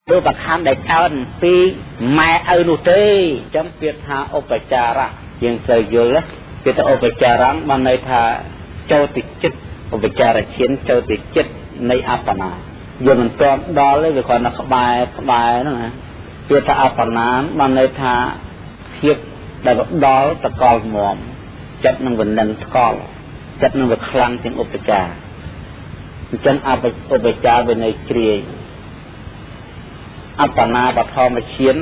đưa bậc ham đại cao pi mẹ ở nụ tê chấm biệt hà opachara nhưng thời giờ đó biệt opachara mà nơi thà châu tịch chất opachara chiến châu tịch chất nơi apana giờ mình toàn đó lấy việc còn là bài đó nè biệt apana mà nơi thà hiệp đại bậc đó ta coi mồm chất năng vận nền coi chất năng vật khăn tiếng opachara chân opachara bên này kiaอัปปนาปฐมเชียน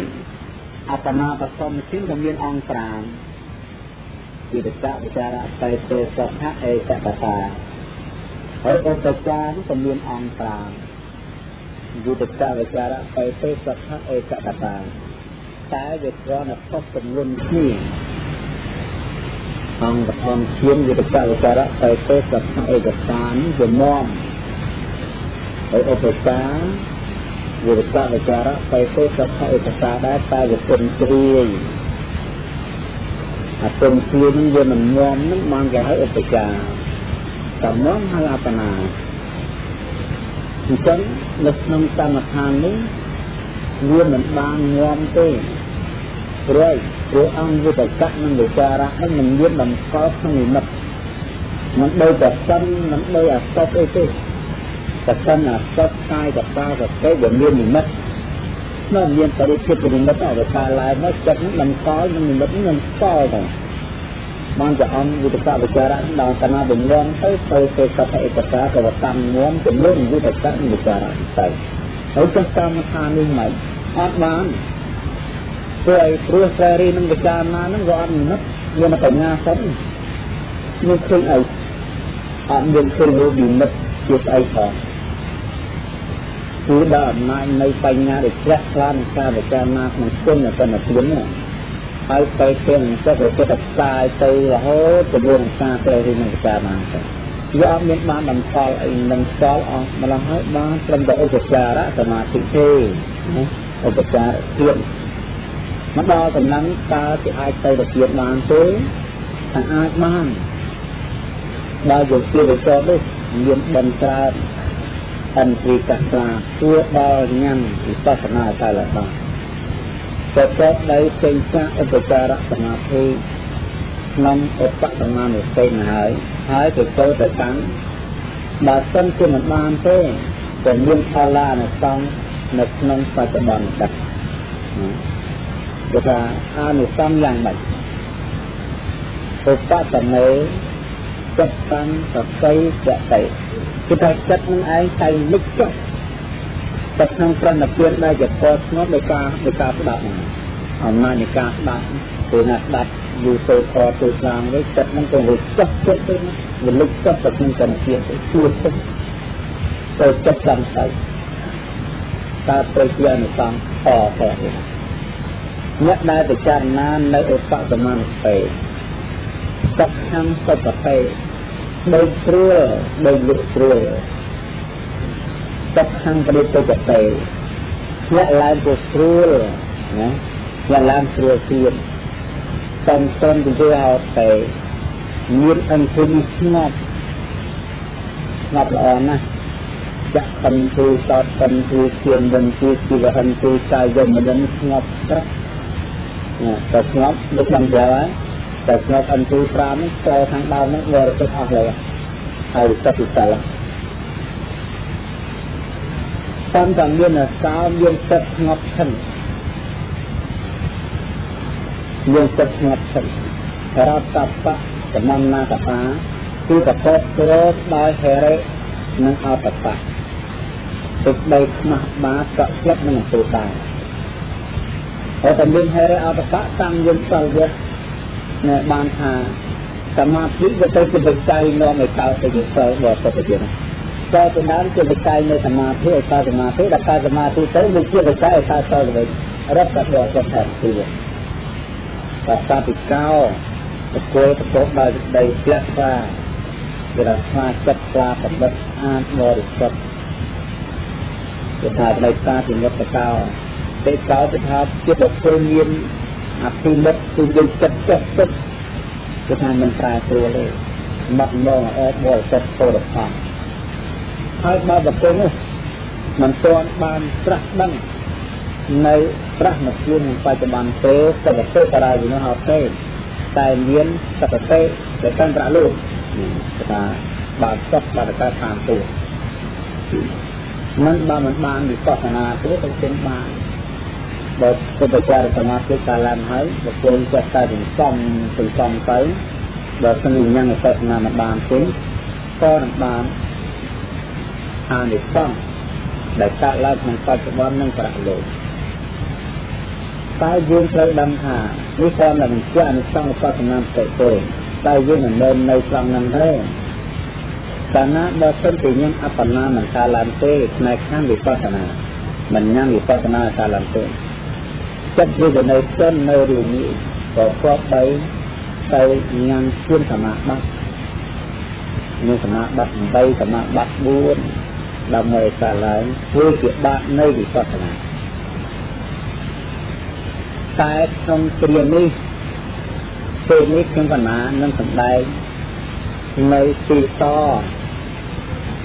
อัปปนาปฐมเชียนต้องเรียนองค์ปรามวิทยาวิจารณ์ไปเตสัพพะเอกตตาเออตจารต้องเรียนองค์ปรามวิทยาวิจารณ์ไปเตสัพพะเอกตตาแต่เวทร้อนพบสมรุนที่องค์ปฐมเชียนวิทยาวิจารณ์ไปเตสัพพะเอกตตาจะมอมเออตจารวิริยะวิจาระไปเพื่อสัพพะเอกตาได้ตายจะเป็นเตรียเป็นเตรียนั้นจะมันงอมนั้นมันจะให้อุปจาแต่น้อมให้อัปปนาฉะนั้นลักษณะกรรมฐานนี้เรื่องมันบางงอมเต้เรื่อยหรืออังวิตกะมันวิจาระนั้นมันเรื่องมันก็ทั้งนี้มันโดยแต่สั้นมันโดยอัศจรรย์แต่ท่านก็ใช้กับตากับใช้แบบเรียนหนึ่งมัดเมื่อเรียนปริเทศหนึ่งมัดเอาไปทาลายมัดจากนั้นมันก้อยมันหนึ่งมัดมันก้อยต่างมันจะเอาวิธีการวิจารณ์ดาวตนาเป็นร้อนไปกับเอกสารกับตามง้อมเป็นเรื่องวิธีการวิจารณ์ใส่เขาจะกรรมฐานใหม่อาบน้ำเพื่อรู้สารีนั้นวิจารณ์นั้นร้อนมัดเรื่องมาแต่งงานซ้ำนี่คือไอ้เรื่องคือรู้ดีมัดเกี่ยวกับไอ้ของคือดาวในปัญญาเด็กแรกล้านการเด็กการมาของต้นเนี่ยเป็นแบบนี้เนี่ยไปเป็นก็จะตัดสายไปแล้วจะรวมซาไปที่มันจะมาย้อนเมียนมาบันทอลไอ้บันทอลออกมาแล้วให้มาตรงกับอุปจาระสมาธิที่อุปจาระเทียนมันดอตรงนั้นตาที่ไอ้ไปแบบเทียนมาตัวทางไอ้บ้านดาวอยู่ที่เด็กโตด้วยเรียนบันทราอันตรีกัสราตัวดาวยันอิปัสนาตาละบาแต่ก็ได้เป็นจ้าอุปจาระสมาธินำอุปสมานุเตนหายไปโตแต่ตั้งบาสันที่มันบานเต้แต่เรื่องพาลาในซองในนงปัจจุบันดักก็จะอานุซองอย่างไรอุปสมาจัดตั้งกับใจจะไปคือถ้าจัดมันไอ้ใจลึกจัดแต่ทางประนับเปลี่ยนได้จะพอสงบในการดับเอามาในการดับตัวนักดับอยู่ตัวคอตัวกลางไว้จัดมันก็เลยจัดไปมันลึกจัดแต่มันจะเปลี่ยนช่วยตัวจัดตั้งใจตาตัวเปลี่ยนฟังต่อไปเนี่ยได้แต่จานนั้นในอุปสมานุเตจัดทำก็จะไปโดยเชื่อโดยลึกเชื่อจับทางประเดี๋ยวจะไปและลายตัวเชื่อนะและลายเชื่อเชื่อตอนต้นที่เราไปยืนอันคืองอบอ่อนนะจะคันคือตอดคันคือเขียนบนคือจีบคันคือใจยมมันงอบครับแต่งอบลึกลำเดียวแต่เราอันที่พรามันโตทางดาวนั้นเราจะทำอะไรเอาสักทีละตอนตอนเรียนสาวเรียนจัดงบขันเรียนจัดงบขันเราตัดปะจะนำนาตาคือกับพบโรสได้เฮเรนั่งเอาตัดปะติดใบมาบาสกับเล็บมันตัวตายแต่ตอนเรียนเฮเรเอาตัดปะตั้งยืนสั่งเยอะเนี่ยบางทางสมาธิจะไปจุดใจนอนในกายไปจุดใจบอกตัวเดียวก็เป็นนั้นจุดใจในสมาธิการสมาธิและการสมาธิใช้บุญเชื่อใจการต่อเลยรับกับบอกจะแทนตัวแต่ตาปิดเก้าตะโกนตะโกนได้เสียว่าเวลามาจับปลากับบัดอาร์บริสุทธิ์จะทำในตาถึงวัดเก้าเด็กเก้าจะทำจะตกเป็นเย็นอาทิตย์ละตัวเย็นจัดจะทำมันตายตัวเลยมัดมองแอบบอยจัดโตดฟังให้มาแบบนี้มันตัวบานตรักดัง ในพระมกุลปัจจุบันเตสัพเพตรายอยู่ในหอเตแต่เลี้ยนสัพเพแต่ตั้งประลูกจะบาดซอกบาดการทางตัวมันบามันบานอยู่ศาสนาตัวเป็นบานบทเป็นประจารสมาธิการลานให้บทเป็นจัดการถึงซ่อมไปบทสนิยังในศาสนาบานถึงก็บานอ่านอีกซ่อมได้การลานมันปัจจุบันนั่งประโลกตายยืนเคยดำหาวิความหลังเชื่อในช่องศาสนาเตโตตายยืนเหมือนเดิมในครั้งนั้นแรกฐานะบทเป็นติยังอัปปนาเหมือนการลานเตในข้างวิปัสสนามันยังวิปัสสนาการลานเตจัดอยู่ในต้นในเรื่องนี้ก็เพราะไปยังเชื่อมสมาบัติมีสมาบัติใบสมาบัติบุญดำเนินการหลายเพื่อเกี่ยวกับในวิปัสสนาแต่ตรงเตรียมนี้เป็นนิสัยปัญหานั่งสำได้ในตีต่อ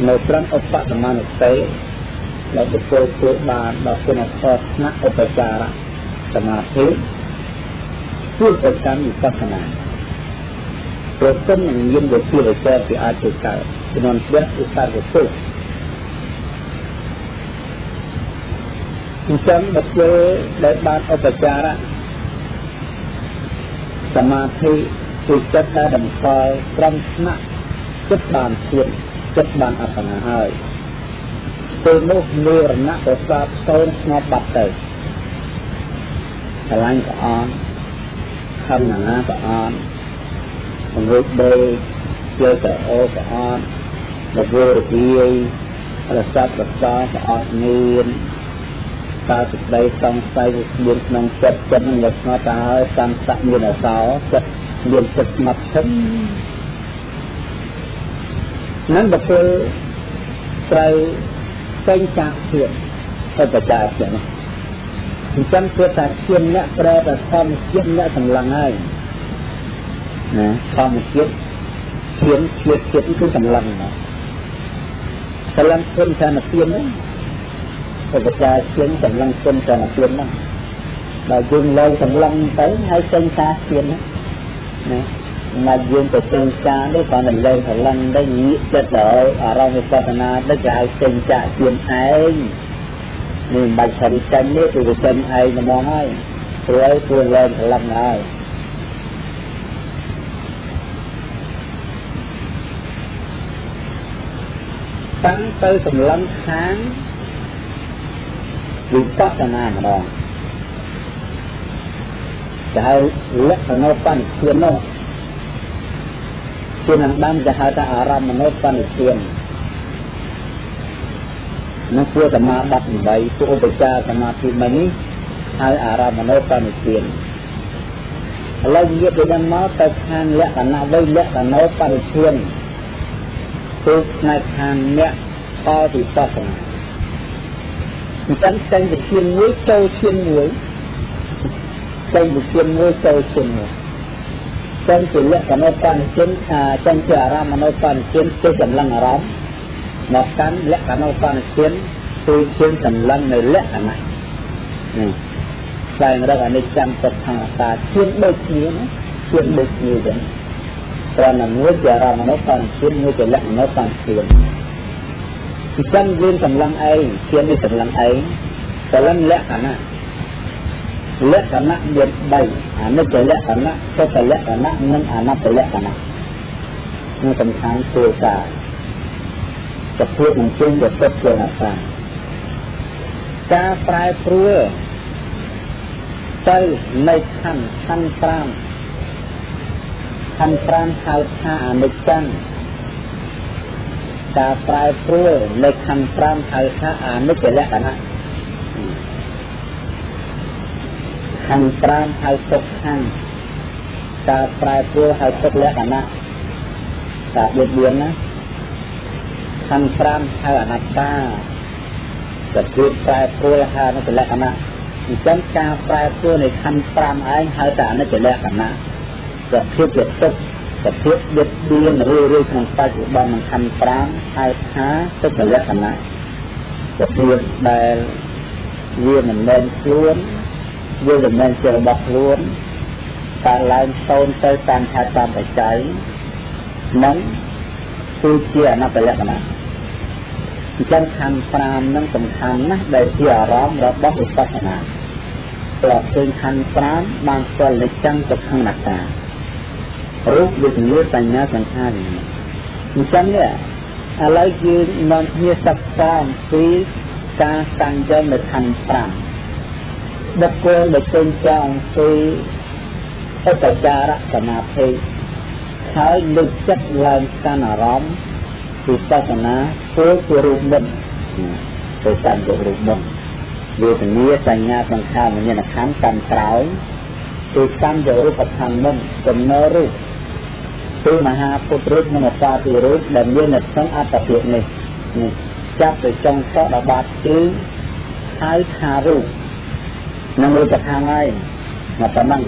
ในพระอุปสมานุเตในบุคคลตัวบาลดอกคุณภาพนักอุปจารสมาธิพูดประจำอยู่ศาสนาตัวต้นอย่างยิ่งโดยที่เราเจอที่อาชีพเก่าจำนวนเยอะอุตสาหกรรมจำบัดเจอได้บาลอุปจารสมาธิจิตจัดได้ดำคอยพร้อมนักจัดบานเทียนจัดบานอัปนาให้ตัวนุกเลือนักตัวสาบโซนงอบัดเตยพลังก็อ่อนคำหนาก็อ่อนรูปเบย์เจอแต่โอก็อ่อนระเบิดทีระซับระซ้อก็อ่อนเนียนตาสุดใดต้องใส่เย็นนองเจ็บจนมันหลดมาตาสันสักเย็นสาวจะเย็นสุดมัดทึบนั้นแบบคือใส่เส้นจากเทียนก็จะจ่ายเสียงจำตัวแต่เทียนเนี่ยแปลแต่ความเทียนเนี่ยสำลังให้นะความเทียนคือสำลังนะสำลังคนแทนเทียนนะก็จะจ่ายเทียนสำลังคนแทนเทียนนะเราดึงเลยสำลังไปให้เส้นชาเทียนนะมายืนแต่เส้นชาได้ก่อนเลยสำลังได้ยี่จะเดินเราในศาสนาได้จ่ายเส้นชาเทียนเองนี่ใบฉันจันนี่คือเป็นไอ้มองให้สวยตัวเล่นลำได้ตั้งไปสำลังค้างวิปัสสนามาลองจะให้เล็กโนปั้นเทียนโนเทียนอันดำจะให้แต่อารามโนปั้นเทียนนั่นคือสมาบัติใบตัวอุปจารสมาธิมันนี้ให้อารามโนปั้นเทียนแล้วเยอะไปยังม้าแต่ทางเล็กขนาดไว้เล็กขนาดปั้นเทียนตัวในทางเนี้ยก็ติดต่อกันฉันเป็นเทียนมวยโตเทียนมวยเป็นเทียนมวยโตเทียนมวยฉันเป็นเล็กขนาดปั้นเทียนฉันเป็นอารามโนปั้นเทียนตัวกำลังอารามนอกกันเล็กขนาดปั้นเทียนตัวเทียนกำลังในเล็กขนาดนี่ใส่มาแล้วอันนี้จำกับทางตาเทียนเด็กนี้นะเทียนเด็กนี้เด่นตอนนั้นมือจะรามโนปั้นเทียนมือจะเล็กโนปั้นเทียนฉันยืนกำลังไอเทียนในกำลังไอแต่ละเล็กขนาดเล็กขนาดเย็นใบอันนี้จะเล็กขนาดก็จะเล็กขนาดนั่นอันนั้นจะเล็กขนาดนี่เป็นทางตัวกาจะพูดมันจึงจะเกิดเกิดอะไรการปลายเปลือยใจในขั้นปรามหาชาในจังการปลายเปลือยในขั้นปรามหาชาไม่เจริญนะขั้นปรามหาตกขั้นการปลายเปลือยหาตกแล้วนะการเบียดนะขั้นปรามหาอนัตตาจะพูดปลายเปลือยหาไม่เจริญนะจังการปลายเปลือยในขั้นปรามหาชาไม่เจริญนะจะพูดเกิดตกจะเทียบเด็ดเดียนเรื่อยๆของปัจจุบันมันคันปรางไอ้หาก็จะเรียกกันนะจะเทียบได้ វាមិនមែនខ្លួនវាមិនមែនជារបស់ខ្លួនតែឡើងសូនទៅតាមហេតុតាមបច្ច័យនឹងគឺជាអនត្តលក្ខណៈអញ្ចឹងខណ្ឌ5នឹងសំខាន់ណាស់ដែលជាអារម្មណ៍របស់វិបស្សនាព្រោះឃើញខណ្ឌ5បានស្គាល់និច្ចੰទុក្ខអនត្តារូបវេទនាសញ្ញាសង្ខារអញ្ចឹងនេះឥឡូវយើងនាំគ្នាសិក្សាអំពីការតាំងយកនៅខណ្ឌ5បុគ្គលដែលចេញចាអំពីឧបចារសមាធិហើយលើកចិត្តឡើងកាន់អារម្មណ៍វិបស្សនាធ្វើជារូបមុនទៅតាមរូបមុនវេទនាសញ្ញាសង្ខារវិញ្ញាណខណ្ឌតាមក្រោយគឺតាមយករូបខណ្ឌមុនកំណើរូបគឺមហាពុទ្ធរូបនិងអបាតិរូបដែលមាននៅក្នុងអត្តភាពនេះចាប់ទៅចុងសក់ដល់បាតជើងហើយថារូបនឹងរូបខណ្ឌហើយមកប៉ុណ្ណឹង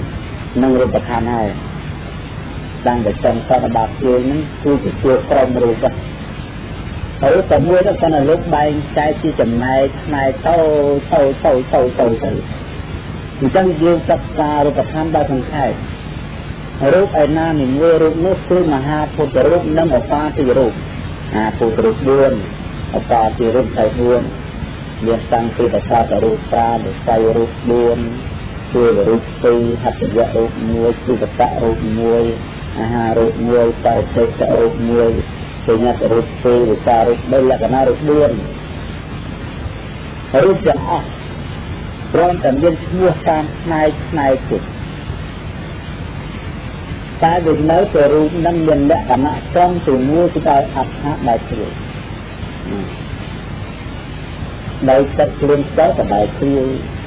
នឹងរូបខណ្ឌហើយតាំងតែចុងសក់ដល់បាតជើងហ្នឹងគឺជាក្រុមរូបហើយតែមួយទៅកាន់តែលោកបែងចែកជាចំណែកផ្នែកទៅអញ្ចឹងយើងសិក្សារូបខណ្ឌដោយសង្ខេបរូបឯណានិមួយរូបនោះគឺមហាពុទ្ធរូបនិងឧបាតិរូបពុទ្ធរូប4ឧបាតិរូប4មានតាំងពីបសាទរូប5វិស័យរូប4គឺរូប2ហត្ថយៈរូប1គឺបតៈរូប1អាហាររូប1បរិសេសរូប1សញ្ញាតរូប2វិការរូប3លក្ខណៈរូប4រូបទាំងអស់ព្រមទាំងមានឈ្មោះតាមផ្នែកទៀតតែវានៅតែរូបនឹងមានលក្ខណៈត្រង់ទៅមួយគឺដោយអត្ថបែបគ្នាដោយទឹកគ្លៀងទៅក៏បែបគ្នា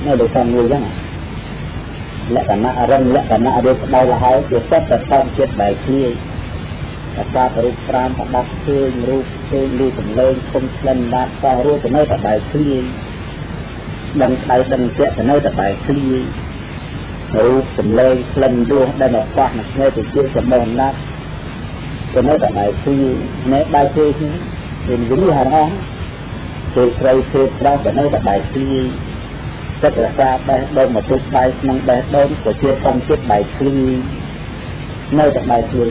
នៅដូចតាមមួយចឹងលក្ខណៈអរិញលក្ខណៈរូបដោយលហើយវាសិតតែតាមចិត្តបែបគ្នាតែការរូប5ប្រដាប់ឃើញរូបឃើញលឺសំឡេងគុំក្លិនដាតក៏រូបទៅនៅតែបែបគ្នាដឹងដៃដឹងជាទៅនៅតែបែបគ្នារូបសំឡេងក្លិនរសដែលមកប៉ះមកស្នេហ៍ទៅជាសម្បូរណាស់ទៅនៅតែបែបគ្នានេះបែបគ្នាវិញវិញហ่าគេស្រីគេប្រោសទៅនៅតែបែបគ្នាទឹករសាបេះដូងមកទុកដៃក្នុងបេះដូងក៏ជាសំចិត្តបែបគ្នានៅតែបែបគ្នា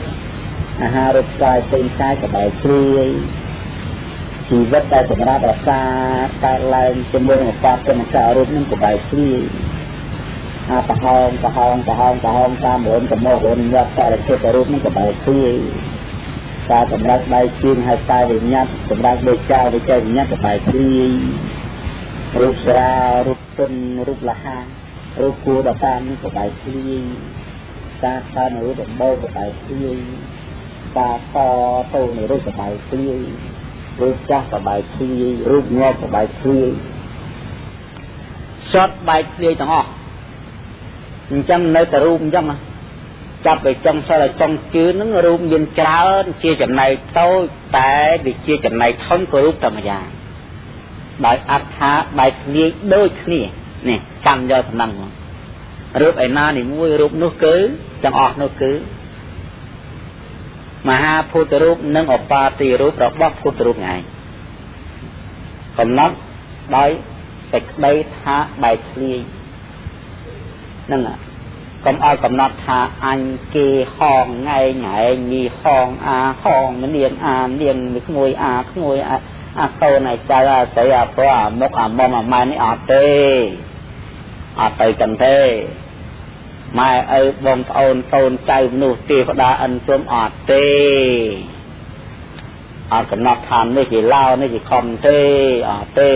អាហាររសកាយពេញកាយក៏បែបគ្នាជីវិតតែសម្រាប់រក្សាកើតឡើងជាមួយនឹងបាបកម្មការរូបនឹងក៏បែបគ្នាប្រហោងតាមរនកំមករនវត្តតែចិត្តរូបនឹងក៏បែបគ្នាការសម្រាប់ដៃជើងហើយកាយវិញ្ញាណសម្រាប់ដេកចោលវិច័យវិញ្ញាណក៏បែបគ្នារូបស្រារូបទុនរូបលហារូបគួរដល់តាមនេះក៏បែបគ្នាការខានរូបដំបូលក៏បែបគ្នាការតទៅនៃរូបក៏បែបគ្នារូបចាស់ក៏បែបគ្នារូបងាប់ក៏បែបគ្នាសតបែបគ្នាទាំងអស់អញ្ចឹងនៅតែរូបអញ្ចឹងចាប់ទៅចុងសល់ឲ្យចុងជើងហ្នឹងរូបមានច្រើនជាចំណែកតូចតែវាជាចំណែកធំcủaរូបតែម្យ៉ាងដោយអត្ថាបែបគ្នាដូចគ្នានេះចាំយកសំណឹងរូបឯណានីមួយរូបនោះគឺទាំងអស់នោះគឺមហាពុទ្ធរូបនិងឧបាតិរូបរបស់ពុទ្ធរូបឯងកំណត់ដោយសេចក្តីថាបែបគ្នាហ្នឹងកុំឲ្យកំណត់ថាអញគេហងថ្ងៃញីហងអាហងនាងអានាងក្មួយអាក្មួយអាតូនឯចៅអាស្រីអាប្រុសអាមុខអាមុំអាម៉ែនេះអត់ទេអត់ទៅចឹងទេម៉ែឪបងប្អូនតូនចៅមនុស្សទេវតាអិនព្រមអត់ទេអត់កំណត់ថានេះជាឡោនេះជាខំទេអត់ទេ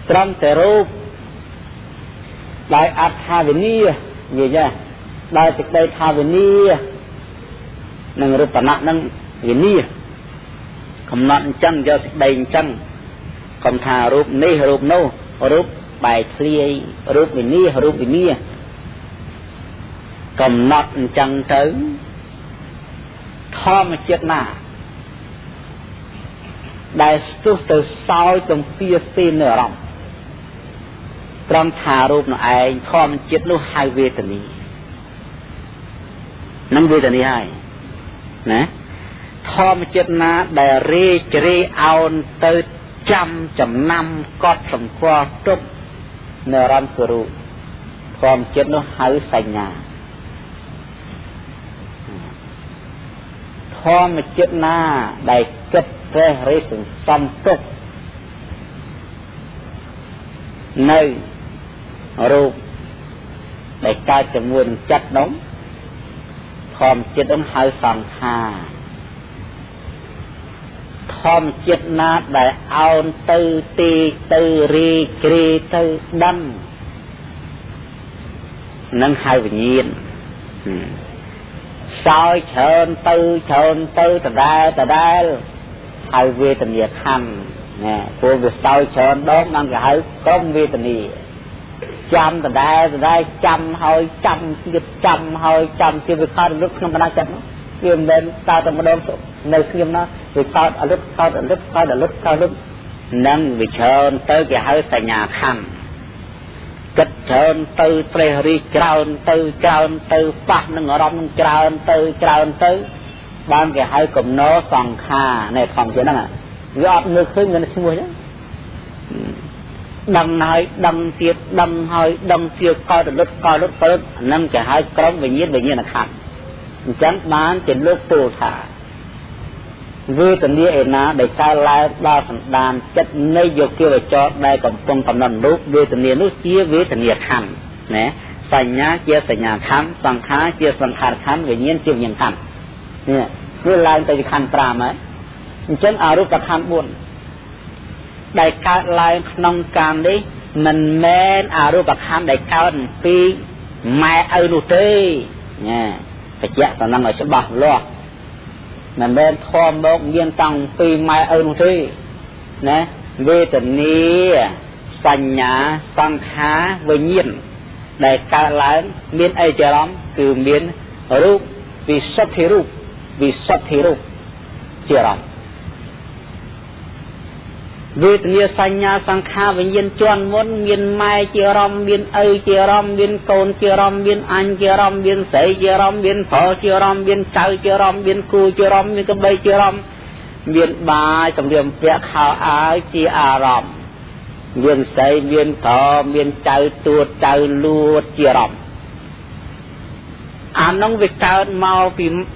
ត្រឹមតែរូបដោយអត្ថាវិនីនិយាយចាដោយសេចក្តីថាវិនីនឹងរូបណៈនឹងវិនីកំណត់អញ្ចឹងយកសេចក្តីអញ្ចឹងកុំថារូបនេះរូបនោះរូបបែកធ្លាយរូបវិនីរូបវិនីកំណត់អញ្ចឹងទៅធម្មជាតិណាដែលស្ទុះទៅសោយចំពីទីនៅអារម្មណ៍ត្រង់ថារូបនោះឯងធម្មជាតិនោះហៅវេទនីនឹងវេទនីហើយណាធម្មជាតិណាដែលរេជ្រេអោនទៅ ចាំចំណាំកត់សម្គាល់ទុកនៅអារម្មណ៍គឺរូបធម្មជាតិនោះហៅសញ្ញាធម្មជាតិណាដែលគិតត្រេះរិះសន្សំទុកនៅរូបដែលកើតជាមួយនឹងចិត្តនោះធម្មជាតិនោះហៅសង្ខារធម្មជាតិណាដែលអោនទៅទីទៅរីគ្រីទៅដឹងនឹងហៅវិញ្ញាណសោយច្រើនទៅដដែលហៅវេទនាខណ្ឌណាព្រោះវាសោយច្រើនដងបានគេហៅក្រុមវេទនាចាំដដែលចាំហើយចាំទៀតចាំហើយចាំជាវិខរលឹកក្នុងបណ្ដាចិត្តនោះវាមិនមែនតើតែម្ដងនៅខ្ញុំណាវាកើតអលឹកនឹងវាច្រើនទៅគេហៅសញ្ញាខណ្ឌគិតច្រើនទៅត្រេះរិះច្រើនទៅប៉ះនឹងអារម្មណ៍នឹងច្រើនទៅបានគេហៅកំណរសង្ខារនៃធម្មជាតិហ្នឹងវាអត់មើលឃើញមានឈ្មោះទេដឹងហើយដឹងទៀតដឹងហើយដឹងទៀតកលុតហ្នឹងគេហៅក្រុមវិញ្ញាណខណ្ឌអញ្ចឹងបានជាលោកទូលថាវេទនាឯណាដែលកើតឡើងដល់សន្តានចិត្តនៃយោគិវចរដែលកំពុងកំណត់រូបវេទនានោះជាវេទនាខណ្ឌណាសញ្ញាជាសញ្ញាខណ្ឌសង្ខារជាសង្ខារខណ្ឌវិញ្ញាណជាវិញ្ញាណខណ្ឌនេះគឺឡើងទៅខណ្ឌ5ហើយអញ្ចឹងអរូបខណ្ឌ4ដែលកើតឡើងក្នុងកាលនេះមិនមែនអរូបខណ្ឌដែលកើតពីម៉ែឪនោះទេណាបញ្ជាក់តំណឹងឲ្យច្បាស់លាស់មិនមែនធម៌មកមានតាំងពីម៉ែឪនោះទេណាវេទនាសញ្ញាសង្ខារវិញ្ញាណដែលកើតឡើងមានអីជាអារម្មណ៍គឺមានរូបវិសុទ្ធិរូបជាអារម្មណ៍វេទនាសញ្ញាសង្ខារវិញ្ញាណជាន់មុនមានម៉ែជាអារម្មណ៍មានឪជាអារម្មណ៍មានកូនជាអារម្មណ៍មានអញជាអារម្មណ៍មានស្រីជាអារម្មណ៍មានប្រុសជាអារម្មណ៍មានចៅជាអារម្មណ៍មានគូជាអារម្មណ៍មានកបីជាអារម្មណ៍មានបាយសម្លៀកបំពាក់ខោអាវជាអារម្មណ៍មានស្រីមានប្រុសមានចៅទួតចៅលួតជាអារម្មណ៍អានោះវាកើតមក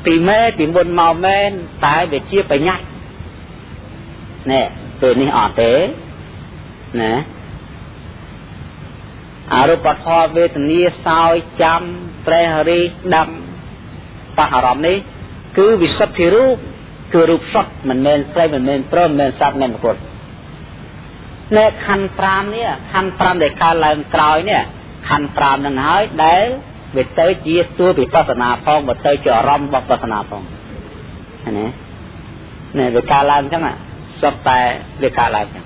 ពីម៉ែពីមុនមកមែនតែវាជាបញ្ញត្តិណែពេលនេះអត់ទេណាអរូបធម៌វេទនាសោយចាំត្រេះរិះដឹងបអារម្មណ៍នេះគឺវិសុទ្ធិរូបគឺរូបសុទ្ធមិនមែនស្រីមិនមែនប្រុសមិនមែនសត្វមិនមែនបុគ្គលនៅខណ្ឌ5នេះខណ្ឌ5ដែលកើតឡើងក្រោយនេះខណ្ឌ5នឹងហើយដែលវាទៅជាតួវិបស្សនាផងមកទៅជាអារម្មណ៍របស់វិបស្សនាផងណានេះវាកើតឡើងអញ្ចឹងសុទ្ធតែវាកើតឡើងចឹង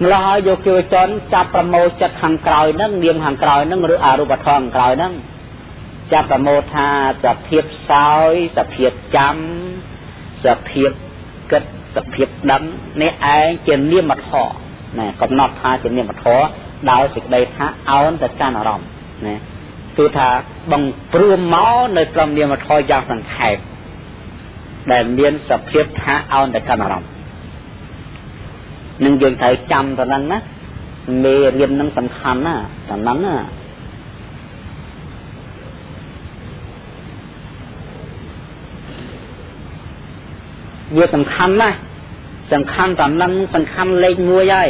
ម្ល៉េះហើយយកជួយចន់ចាប់ប្រមូលចិត្តខាងក្រោយហ្នឹងនាមខាងក្រោយហ្នឹងឬអរូបធម៌ខាងក្រោយហ្នឹងចាប់ប្រមូលថាសភាពសោយសភាពចាំសភាពគិតសភាពដឹងនេះឯងជានាមធម៌ណាកំណត់ថាជានាមធម៌ដោយសេចក្តីថាអោនទៅកាន់អារម្មណ៍ណាគឺថាបង្ព្រមមកនៅក្រុមនាមធម៌យ៉ាងសង្ខេបដែលមានសភាពថាអោនទៅកាន់អារម្មណ៍នឹងយើងត្រូវចាំទៅហ្នឹងណាមេរៀននឹងសំខាន់ណាតែហ្នឹងណាវាសំខាន់ណាស់សំខាន់តែហ្នឹងសំខាន់លេខ1ហើយ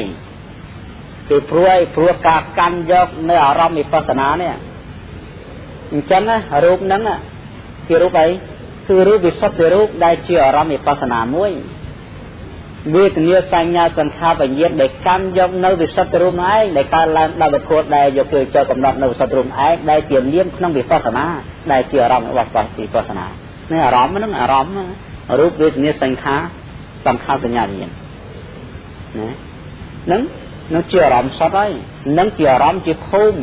គឺព្រោះការកាន់យកនៅអារម្មណ៍វិបស្សនានេះអញ្ចឹងណារូបហ្នឹងជារូបអីគឺរូបវិសុទ្ធិរូបដែលជាអារម្មណ៍វិបស្សនាមួយវេទនាសញ្ញាសង្ខារវិញ្ញាណដែលកាន់យកនៅវិសុទ្ធិរូបឯងដែលកើតឡើងដោយបុគ្គលដែលយកគឺចូលកំណត់នៅវិសុទ្ធិរូបឯងដែលជានាមក្នុងវិបស្សនាដែលជាអារម្មណ៍របស់វិបស្សនានេះអារម្មណ៍ហ្នឹងអារម្មណ៍រូបវេទនាសង្ខារសង្ខារសញ្ញាវិញ្ញាណណានឹងជាអារម្មណ៍សុទ្ធហើយនឹងជាអារម្មណ៍ជាភូមិ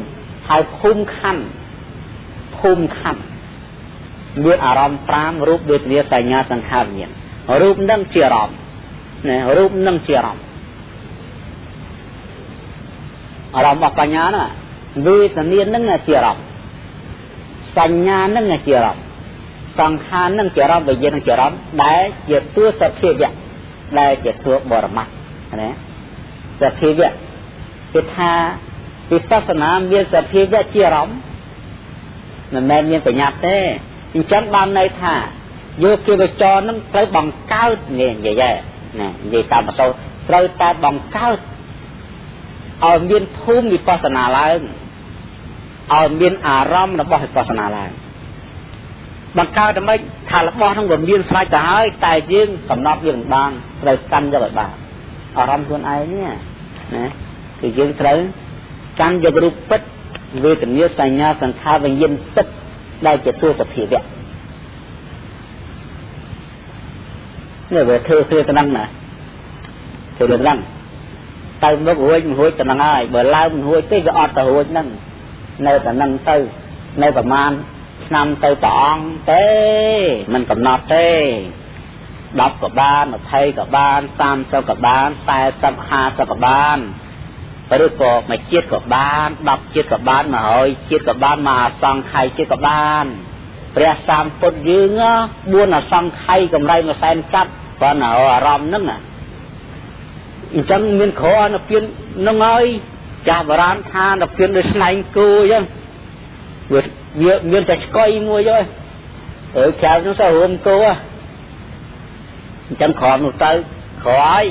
ហើយភូមិខណ្ឌមានអារម្មណ៍5រូបវេទនាសញ្ញាសង្ខារវិញ្ញាណរូបនឹងជាអារម្មណ៍ណារូបនឹងជាអារម្មណ៍របស់បញ្ញាណាវេទនានឹងជាអារម្មណ៍សញ្ញានឹងជាអារម្មណ៍ សង្ខារនឹងជាអារម្មណ៍វិញ្ញាណនឹងជាអារម្មណ៍ដែលជាតួសភាវៈដែលជាតួបរមត្ថណាសភាវៈគឺថាវិបស្សនាមានសភាវៈជាអារម្មណ៍មិនមែនមានបញ្ញត្តិទេអញ្ចឹងបានន័យថាយោគិវចរនឹងត្រូវបង្កើតនេះនិយាយណានិយាយតាមបទត្រូវតែបង្កើតឲ្យមានភូមិវិបស្សនាឡើងឲ្យមានអារម្មណ៍របស់វិបស្សនាឡើងបង្កើតដើម្បីថារបស់ហ្នឹងវាមានស្រេចទៅហើយតែយើងកំណត់វាមិនបានត្រូវកាន់យកឲ្យបានអារម្មណ៍ខ្លួនឯងនេះណាគឺយើងត្រូវកាន់យករូបពិតវេទនាសញ្ញាសង្ខារវិញ្ញាណពិតដែលជាតួសភាវៈនេះវាធ្វើទៅហ្នឹងណាធ្វើទៅហ្នឹងទៅមុខរួចទៅហ្នឹងហើយបើឡើងមិនរួចទេវាអត់ទៅរួចហ្នឹងនៅតែហ្នឹងទៅនៅប្រមាណឆ្នាំទៅព្រះអង្គទេមិនកំណត់ទេ10ក៏បាន20ក៏បាន30ក៏បាន40 50ក៏បានឬក៏មួយជាតិក៏បាន10ជាតិក៏បាន100ជាតិក៏បានមកអសង្ខ័យជាតិក៏បានព្រះសម្ពុទ្ធយើង4អសង្ខ័យកម្រៃ1សែនកាត់គាត់នៅអារម្មណ៍ហ្នឹងអញ្ចឹងមានក្រអនុពានហ្នឹងហើយចាស់បុរាណថាអនុពានដូចស្នែងគោអញ្ចឹងវាមានតែឆ្កុយមួយទេក្រៅហ្នឹងទៅរួមគោអញ្ចឹងក្រនោះទៅក្រោយ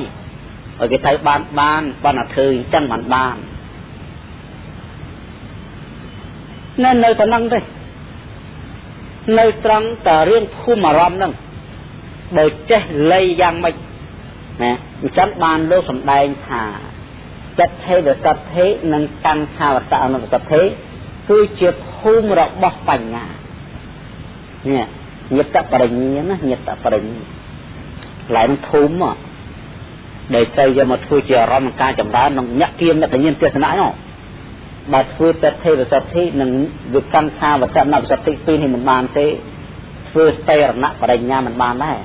ឲ្យគេទៅបានប៉ុន្តែធ្វើអញ្ចឹងបាននៅតែហ្នឹងទេនៅត្រង់តែរឿងភូមិអារម្មណ៍ហ្នឹងបើចេះលៃយ៉ាងម៉េចណាអញ្ចឹងបានលោកសម្ដែងថាចិត្តទេវសទ្ធិនិងកម្មខាវតអនុសទ្ធិគឺជាភូមិរបស់បញ្ញានេះញាតបរិញ្ញាណាញាតបរិញ្ញាឡើងភូមិដែលត្រូវយកមកធ្វើជាអារម្មណ៍ការចម្រើនក្នុងញាក់គៀមអ្នកញ្ញាទេសនានោះបើធ្វើចិត្តទេវសទ្ធិនិងវិកម្មខាវតអនុសទ្ធិពីរនេះមិនបានទេធ្វើស្ទេរណបរិញ្ញាមិនបានដែរ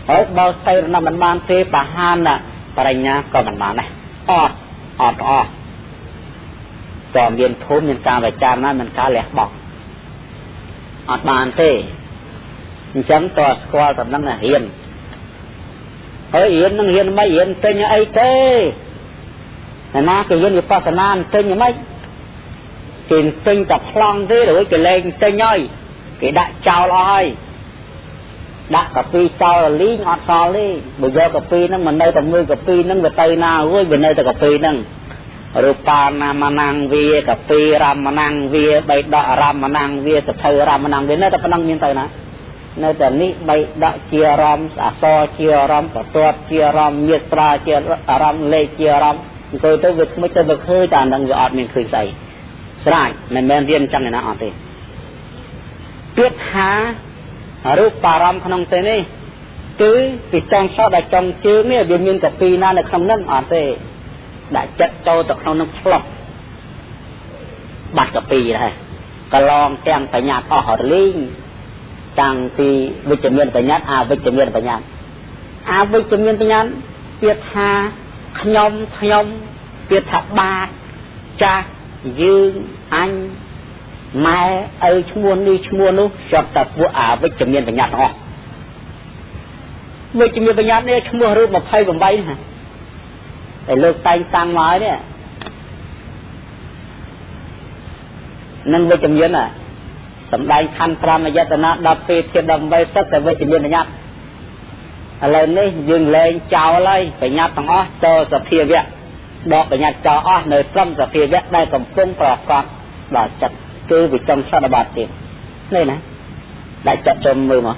ហើយបើស្ទេរណមិនបានទេបហានបរិញ្ញាក៏មិនបានដែរអត់ក៏មានភូមិមានការវិចារណាមានការលះបង់អត់បានទេអញ្ចឹងតើស្គាល់តំណឹងរៀនហើយរៀននឹងរៀនមិនរៀនទិញអីទេណាគេរៀនវិបស្សនាទិញមិនគេទិញតែប្លង់ទេរួចគេលែងទិញហើយគេដាក់ចោលអស់ហើយដាក់កាពីចោលលីងអត់សល់ទេបើយកកាពីហ្នឹងមិននៅតែមើលកាពីហ្នឹងវាទៅណារួចវានៅតែកាពីហ្នឹងរូបានាមណាំងវាកាពីរមណាំងវាបៃដករមណាំងវាសភៅរមណាំងវានៅតែប៉ុណ្ណឹងមានទៅណានៅតែនេះបៃដកជាអារម្មណ៍អសរជាអារម្មណ៍បទជាអារម្មណ៍ញាត្រាជាអារម្មណ៍លេខជាអារម្មណ៍អង្គុយទៅវាថ្មិចទៅវាឃើញតែហ្នឹងវាអត់មានឃើញស្អីស្រាច់មិនមែនរៀនចឹងឯណាអត់ទេពាក្យថារូបអារម្មណ៍ក្នុងទេនេះគឺពីចុងសតដល់ចុងជើងនេះវាមានកាពីណានៅក្នុងហ្នឹងអត់ទេដាក់ចិត្តចូលទៅក្នុងនឹងផ្លុកបាត់កាពីដែរកន្លងទាំងបញ្ញាអស់រលីងតាំងពីវិជ្ជមានបញ្ញាអវិជ្ជមានបញ្ញាអវិជ្ជមានបញ្ញាពាក្យថាខ្ញុំពាក្យថាបាទចាស់យើងអញម៉ែឪឈ្មោះនេះឈ្មោះនោះចប់តែពួកអវិជ្ជមានបញ្ញាទាំងអស់វិជ្ជមានបញ្ញានេះឈ្មោះរូប28ណាតែលើកតែងតាំងមកហើយនេះនឹងវិជ្ជមានសម្ដែងខណ្ឌ5អយតនា10ពេលធាតុ18សិតតែវិជ្ជមានបញ្ញត្តិឥឡូវនេះយើងលែងចោលហើយបញ្ញត្តិទាំងអស់ទៅសភាវៈដកបញ្ញត្តិចោលអស់នៅត្រឹមសភាវៈដែលកំពុងប្រកបដល់ចិត្តគឺវិចំសតបាតទៀតនេះណាដាក់ចិត្តចូលមើលមក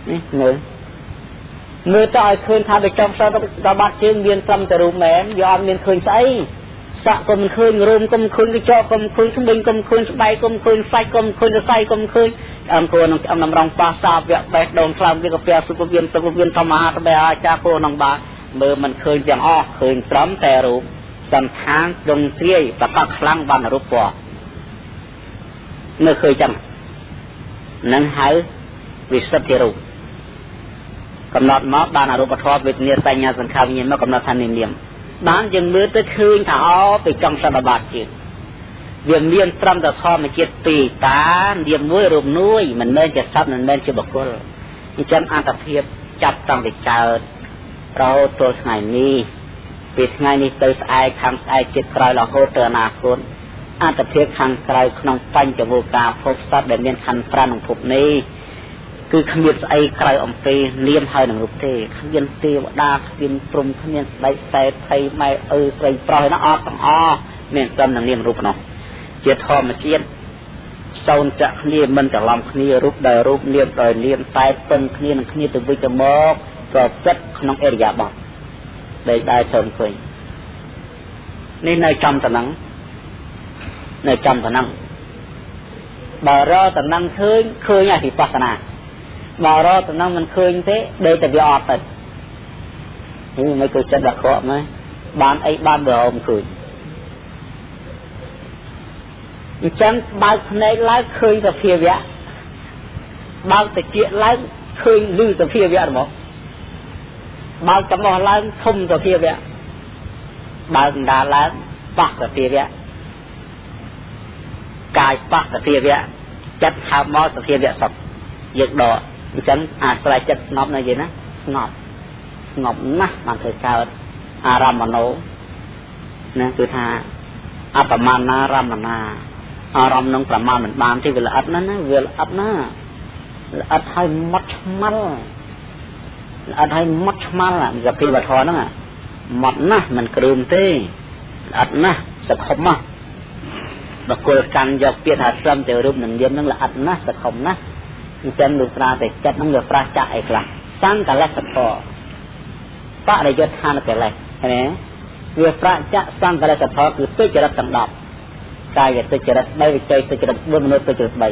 នេះមើលទៅឲ្យឃើញថាវិចំសតបាតជើងមានត្រឹមតែរូបមែនវាអត់មានឃើញស្អីសាក់ក៏មិនឃើញរូបក៏មិនឃើញកញ្ចក់ក៏មិនឃើញស្បែកក៏មិនឃើញស្បែកក៏មិនឃើញសាច់ក៏មិនឃើញសរសៃក៏មិនឃើញអង្គរនឹងអំរងប៉ាសាវៈបេះដូងខ្លាំងវាក៏ព្រះសុភវិនធម្មហាតបេអាចារ្យគោនឹងបាមើលមិនឃើញទាំងអស់ឃើញត្រឹមតែរូបសន្តានដងទ្រាយប្រកាសខ្លាំងបានរូបពណ៌នៅឃើញចឹងនឹងហៅវិសុទ្ធិរូបកំណត់មកបានអរូបធម៌វេទនាសញ្ញាសង្ខារវិញ្ញាណមកកំណត់ថានាមបានយើងមើលទៅឃើញថាពីចំសតបាតជា việc miên trăm tờ kho mà chết tì tá điểm muối rùm nuôi mình nên chặt sắp mình nên chưa bọc cô chân an tập hiệp chặt trong việc chờ rồi tôi ngày ni việc ngày ni tôi ai khám ai chết cày là hỗ trợ nào luôn an tập hiệp hàng cày không phanh cho vô cả phốt sát để miên khăn pran phục niคือขมิ้นไอ้ใครอมตีเลี้ยมให้หนังรูปเทขมิ้นเตียวดาขมิ้นปรุงขมิ้นใบใส่ไทยไม่ใส่ปล่อยน้ำออกต้องอ้อเนี่ยจำหนังเลี้ยมรูปเนาะเจี๊ยทอมาเจี๊ยโซนจะขมิ้นมันจะลำขมิ้นรูปใดรูปเลี้ยมโดยเลี้ยมใส่เป็นขมิ้นขมิ้นตัววิจมกก็จัดน้องเอริยาบอกได้เชิญคุยนี่ในจำตะนังในจำตะนังบารอตะนังเคยไงที่ปัสนาบารอตอนนั้นมันเคยเท่เดินแต่ยอดแต่นี่ไม่เคยจะดักเคาะไหมบ้านไอ้บ้านเบลมันเคยฉันบ้านในไล่เคยกับเพียบะบ้านแต่เจี๊ยไล่เคยลื้อกับเพียบะหรือเปล่าบ้านจำนวนไล่ทุ่มกับเพียบะบ้านดาไล่ปักกับเพียบะกายปักกับเพียบะจัดหามอกับเพียบะสับยึดดอฉันอาศัยจัดงบในยี่นะงบนะมันเคยกล่าวอารามโนนะคือท่าอัปมาณารามนาอารามนงประมาณเหมือนบานที่เวลาอัดนั้นนะเวลาอัดนะอัดให้มัดมัลอัดให้มัดมัลอ่ะกับพิบัติทอนั่นอ่ะมัดนะมันกลืนเต้อัดนะสะคมอ่ะบางคนการยกเปียหาซ้ำแต่รูปหนึ่งเดียวนั่นแหละอัดนะสะคมนะจำดูปลาแต่จัดนั่งเดือปลาจ่ายกลางสร้างกันแล้วสักพอปะในยศทานแต่ไรเห็นไหมเรือปลาจะสร้างกันแล้วสักพอคือตัวจรัสสังดอกกายตัวจรัสใบใจตัวจรัสบนมนุษย์ตัวจรัสใบ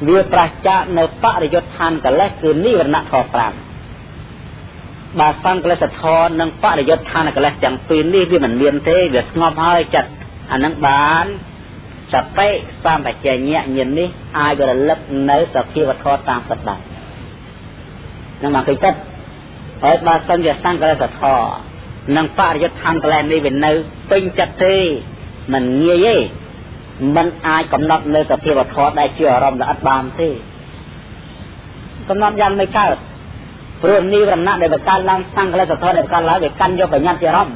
เรือปลาจะในปะในยศทานกันแล้วคือนิวรณะทอปรามบาสร้างกันแล้วสักพอนั่งปะในยศทานกันแล้วจังปีนี้ที่มันเลียนเท่เดือดงอบให้จัดอันนั้นบานจะไปสร้างแต่ใจเงี้ยเย็นนี่อายก็เลยเลิกเนื้อสักที่ว่าทอตามสัตว์ใดนั่นหมายถึงจัดไอ้บาสันจะสร้างก็เลยสัตว์ทอนั่งป้าจะทำกระแลนี่เป็นเนื้อเป็นจัดที่มันเงี้ยเย่มันอายกำนับเนื้อสักที่ว่าทอได้เชื่อรำและอัดบามที่กำนับยันไม่กล้าเรื่องนี้รำนักในแบบการล้างสร้างก็เลยสัตว์ทอในการล้างแบบกันยกไปยัดเจริญ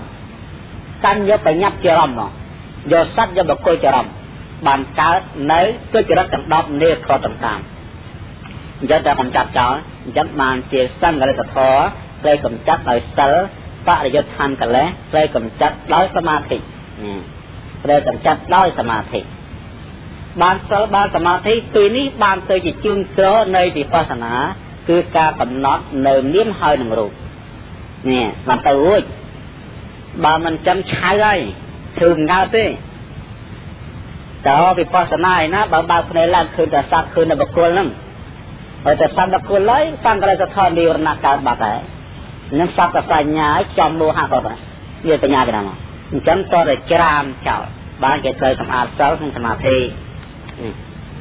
กันยกไปยัดเจริญเนาะยอสัตยกแบบโกยเจริญบานกาเนื้อก็จะรักกันดอกเนื้อคอต่างๆจะกำจัดเจ้าจัดมันเสียสั้นกันเลยแต่ท้อเลยกำจัดโดยเซลล์ปะยศทันกันแล้วเลยกำจัดร้อยสมาธิเลยกำจัดร้อยสมาธิบานเซลล์บานสมาธิตัวนี้บานเตยจิตจึงเจอในวิปัสสนาคือการกำหนดเนื้อเลี้ยมหอยหนึ่งรูปเนี่ยมันตัวบานมันจำใช้ได้ถึงเงาด้วยแต่ว่าวิปัสสนานะบางคนในร่างคืนแต่สักคืนในบุคคลนั่งแต่สักบุคคลเลยฟังกันเลยจะทอนดีรณาการบาดแต่นั่งสักกับสัญญาจอมโลหะก่อนเยอะปัญญาเป็นอะไรฉันก็เลยจามเจ้าบางแกเคยสมาธิเซลล์สมาธิ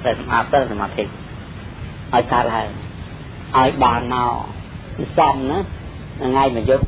เคยสมาธิเซลล์สมาธิไอ้การอะไรไอ้บานเนาซ้อมนะง่ายเหมือนยุบ